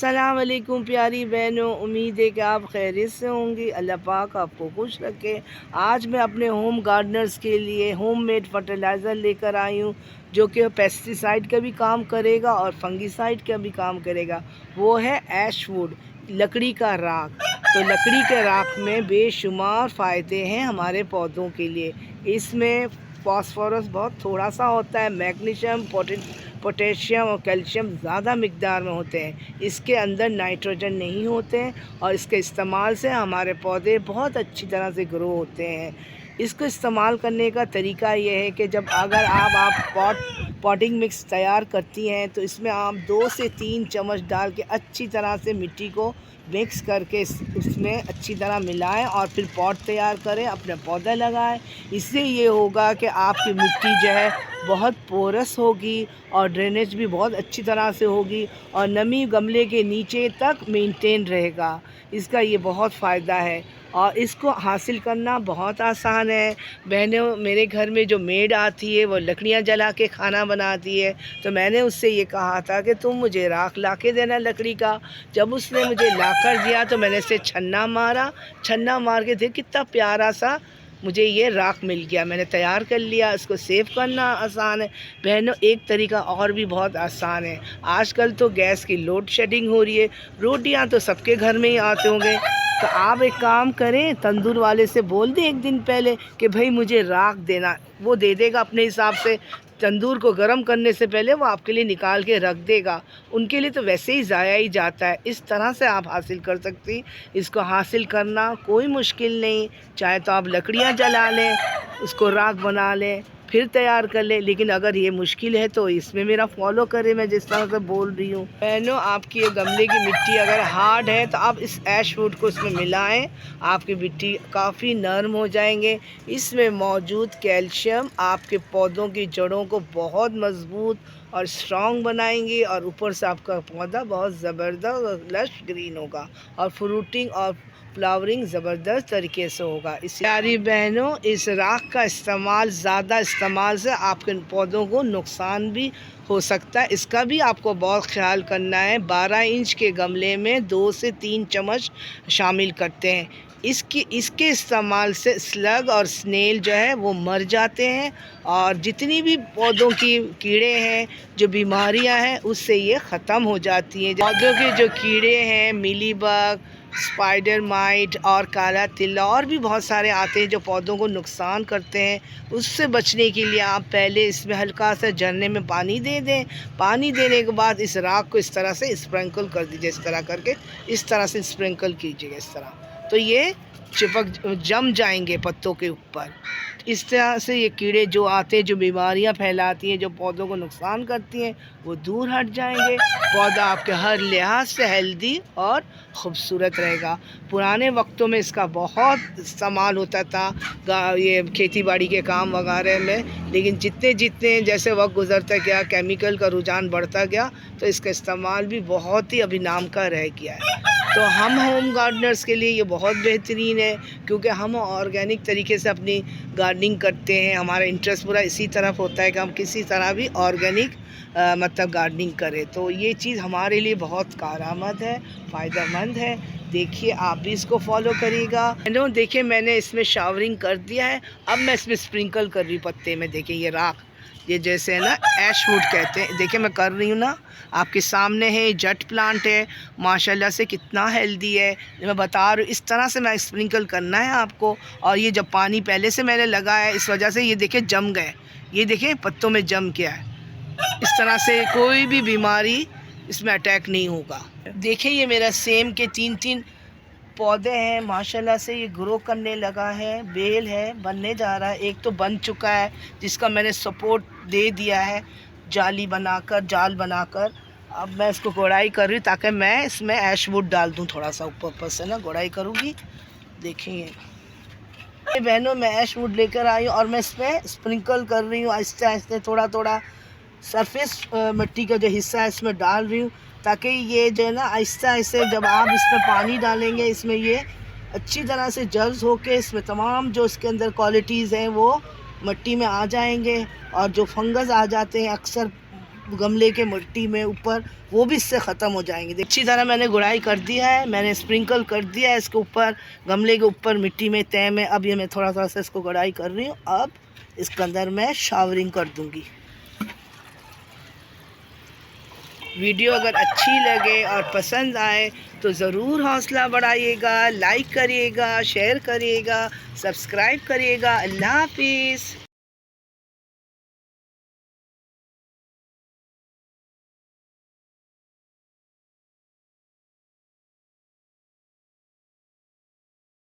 अस्सलाम वालेकुम प्यारी बहनों, उम्मीद है कि आप खैरियत से होंगी। अल्लाह पाक आपको खुश रखे। आज मैं अपने होम गार्डनर्स के लिए होममेड फर्टिलाइज़र लेकर आई हूँ, जो कि पेस्टिसाइड का भी काम करेगा और फंगिसाइड का भी काम करेगा। वो है ऐश वुड, लकड़ी का राख। तो लकड़ी के राख में बेशुमार फ़ायदे हैं हमारे पौधों के लिए। इसमें फास्फोरस बहुत थोड़ा सा होता है, मैग्नीशियम, पोटेशियम और कैल्शियम ज़्यादा मिक़दार में होते हैं। इसके अंदर नाइट्रोजन नहीं होते हैं और इसके इस्तेमाल से हमारे पौधे बहुत अच्छी तरह से ग्रो होते हैं। इसको इस्तेमाल करने का तरीका ये है कि जब अगर आप पॉटिंग मिक्स तैयार करती हैं तो इसमें आप 2 से 3 चम्मच डाल के अच्छी तरह से मिट्टी को मिक्स करके उसमें अच्छी तरह मिलाएं और फिर पॉट तैयार करें, अपने पौधा लगाएं। इससे ये होगा कि आपकी मिट्टी जो है बहुत पोरस होगी और ड्रेनेज भी बहुत अच्छी तरह से होगी और नमी गमले के नीचे तक मेंटेन रहेगा। इसका ये बहुत फ़ायदा है और इसको हासिल करना बहुत आसान है। बहनों, मेरे घर में जो मेड आती है वो लकड़ियाँ जला के खाना बनाती है, तो मैंने उससे ये कहा था कि तुम मुझे राख ला के देना लकड़ी का। जब उसने मुझे ला कर दिया तो मैंने इसे छन्ना मार के देख कितना प्यारा सा मुझे ये राख मिल गया। मैंने तैयार कर लिया। इसको सेव करना आसान है। बहनों, एक तरीका और भी बहुत आसान है। आजकल तो गैस की लोड शेडिंग हो रही है, रोटियां तो सबके घर में ही आते होंगे। तो आप एक काम करें, तंदूर वाले से बोल दें एक दिन पहले कि भाई मुझे राख देना, वो दे देगा अपने हिसाब से। तंदूर को गर्म करने से पहले वो आपके लिए निकाल के रख देगा। उनके लिए तो वैसे ही ज़ाया ही जाता है। इस तरह से आप हासिल कर सकती। इसको हासिल करना कोई मुश्किल नहीं। चाहे तो आप लकड़ियाँ जला लें, उसको राख बना लें, फिर तैयार कर ले। लेकिन अगर ये मुश्किल है तो इसमें मेरा फॉलो करें, मैं जिस तरह से बोल रही हूँ। बहनों, आपकी ये गमले की मिट्टी अगर हार्ड है तो आप इस ऐश वुड को इसमें मिलाएं, आपकी मिट्टी काफ़ी नरम हो जाएंगे। इसमें मौजूद कैल्शियम आपके पौधों की जड़ों को बहुत मजबूत और स्ट्रॉन्ग बनाएंगे और ऊपर से आपका पौधा बहुत ज़बरदस्त और लश ग्रीन होगा और फ्रूटिंग और फ्लावरिंग ज़बरदस्त तरीके से होगा। इस प्यारी बहनों, इस राख का इस्तेमाल ज़्यादा इस्तेमाल से आपके पौधों को नुकसान भी हो सकता है। इसका भी आपको बहुत ख्याल करना है। 12 इंच के गमले में 2 से 3 चम्मच शामिल करते हैं। इसके इस्तेमाल से स्लग और स्नेल जो है वो मर जाते हैं और जितनी भी पौधों की कीड़े हैं, जो बीमारियां हैं, उससे ये ख़त्म हो जाती हैं। पौधों के जो कीड़े हैं, मिलीबग, स्पाइडर माइट और काला तिल्ला और भी बहुत सारे आते हैं जो पौधों को नुकसान करते हैं। उससे बचने के लिए आप पहले इसमें हल्का सा झरने में पानी दे दें। पानी देने के बाद इस राख को इस तरह से स्प्रिंकल कर दीजिए। इस तरह करके इस तरह से स्प्रिंकल कीजिएगा इस तरह, तो ये जम जाएंगे पत्तों के ऊपर। इस तरह से ये कीड़े जो आते हैं, जो बीमारियां फैलाती हैं, जो पौधों को नुकसान करती हैं, वो दूर हट जाएंगे। पौधा आपके हर लिहाज से हेल्दी और ख़ूबसूरत रहेगा। पुराने वक्तों में इसका बहुत इस्तेमाल होता था ये खेती बाड़ी के काम वगैरह में, लेकिन जितने जैसे वक्त गुज़रता गया, केमिकल का रुझान बढ़ता गया, तो इसका इस्तेमाल भी बहुत ही अभी नाम का रह गया है। तो हम होम गार्डनर्स के लिए ये बहुत बेहतरीन है, क्योंकि हम ऑर्गेनिक तरीके से अपनी गार्डनिंग करते हैं। हमारा इंटरेस्ट पूरा इसी तरफ होता है कि हम किसी तरह भी ऑर्गेनिक मतलब गार्डनिंग करें। तो ये चीज़ हमारे लिए बहुत कारआमद है, फ़ायदेमंद है। देखिए, आप भी इसको फॉलो करिएगा। देखिए, मैंने इसमें शावरिंग कर दिया है। अब मैं इसमें स्प्रिंकल कर रही हूँ पत्ते में। देखिए, ये राख, ये जैसे है ना, ऐश वुड कहते हैं। देखिए, मैं कर रही हूँ ना, आपके सामने है। जट प्लांट है, माशाल्लाह से कितना हेल्दी है। मैं बता रही हूँ, इस तरह से मैं स्प्रिंकल करना है आपको। और ये जब पानी पहले से मैंने लगाया है, इस वजह से ये देखिए जम गए। ये देखिए पत्तों में जम गया है। इस तरह से कोई भी बीमारी इसमें अटैक नहीं होगा। देखिए, ये मेरा सेम के 3-3 पौधे हैं। माशाल्लाह से ये ग्रो करने लगा है, बेल है, बनने जा रहा है। एक तो बन चुका है, जिसका मैंने सपोर्ट दे दिया है जाल बनाकर। अब मैं इसको गोड़ाई कर रही हूँ ताकि मैं इसमें ऐश वुड डाल दूँ। थोड़ा सा ऊपर से ना गोड़ाई करूँगी। देखिए बहनों, मैं ऐश वुड लेकर आई हूँ और मैं इसमें स्प्रिंकल कर रही हूँ आहिस्ते आहिस्ते, थोड़ा सरफेस मिट्टी का जो हिस्सा है इसमें डाल रही हूँ, ताकि ये जो है ना आहिस्ते आहिस्ते जब आप इसमें पानी डालेंगे, इसमें ये अच्छी तरह से जल्द होके इसमें तमाम जो इसके अंदर क्वालिटीज़ हैं वो मिट्टी में आ जाएंगे। और जो फंगस आ जाते हैं अक्सर गमले के मिट्टी में ऊपर, वो भी इससे ख़त्म हो जाएंगे। अच्छी तरह मैंने गुड़ाई कर दिया है, मैंने स्प्रिंकल कर दिया है इसके ऊपर, गमले के ऊपर मिट्टी में तय में। अब ये मैं थोड़ा थोड़ा सा इसको गुड़ाई कर रही हूँ। अब इसके अंदर मैं शावरिंग कर दूँगी। वीडियो अगर अच्छी लगे और पसंद आए तो ज़रूर हौसला बढ़ाइएगा, लाइक करिएगा, शेयर करिएगा, सब्सक्राइब करिएगा। अल्लाह हाफिज़।